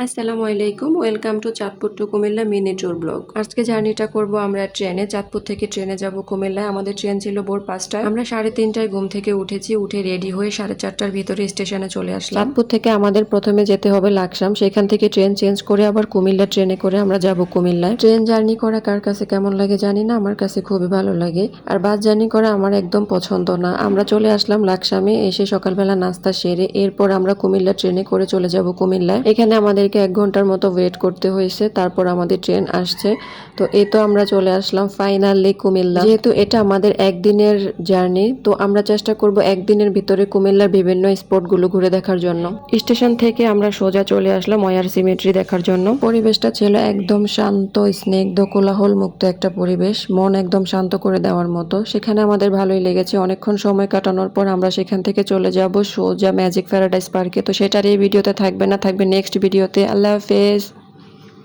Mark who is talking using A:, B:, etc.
A: আসসালামু আলাইকুম, welcome to Chandpur to Comilla mini tour blog. আজকে জার্নিটা করব আমরা ট্রেনে। চাঁদপুর থেকে ট্রেনে যাব কুমিল্লায়। আমাদের ট্রেন ছিল ভোর 5টায়। আমরা 3:30টায় ঘুম থেকে উঠেছি, উঠে রেডি হয়ে 4:30টার ভিতরে স্টেশনে চলে আসলাম। চাঁদপুর থেকে আমাদের প্রথমে যেতে হবে লাকসাম, সেখান থেকে ট্রেন চেঞ্জ করে আবার কুমিল্লা ট্রেনে করে আমরা যাব কুমিল্লায়। ট্রেন জার্নি করা কার কাছে কেমন লাগে জানি না, আমার কাছে খুবই ভালো লাগে। আর বাস জার্নি করা আমার একদম পছন্দ না। আমরা চলে আসলাম লাকসামে, এসে সকালবেলা নাস্তা সেরে এরপর আমরা কুমিল্লা ট্রেনে করে চলে যাব কুমিল্লায়। এখানে আমাদেরকে 1 ঘন্টার মতো ওয়েট করতে হয়েছে, তারপর আমাদের ট্রেন আসছে। তো এই তো আমরা চলে আসলাম ফাইনালি কুমিল্লা। যেহেতু এটা আমাদের একদিনের জার্নি, তো আমরা চেষ্টা করব একদিনের ভিতরে কুমিল্লার বিভিন্ন স্পটগুলো ঘুরে দেখার জন্য। স্টেশন থেকে আমরা সোজা চলে আসলাম ওয়ার সিমেট্রি দেখার জন্য। পরিবেশটা ছিল একদম শান্ত, স্নিগ্ধ, কোলাহল মুক্ত একটা পরিবেশ, মন একদম শান্ত করে দেওয়ার মতো। সেখানে আমাদের ভালোই লেগেছে। অনেকক্ষণ সময় কাটানোর পর আমরা সেখান থেকে চলে যাব সোজা ম্যাজিক প্যারাডাইস পার্কে। তো সেটার এই ভিডিওতে থাকবে না, থাকবে নেক্সট ভিডিওতে। আল্লাহ হাফেজ।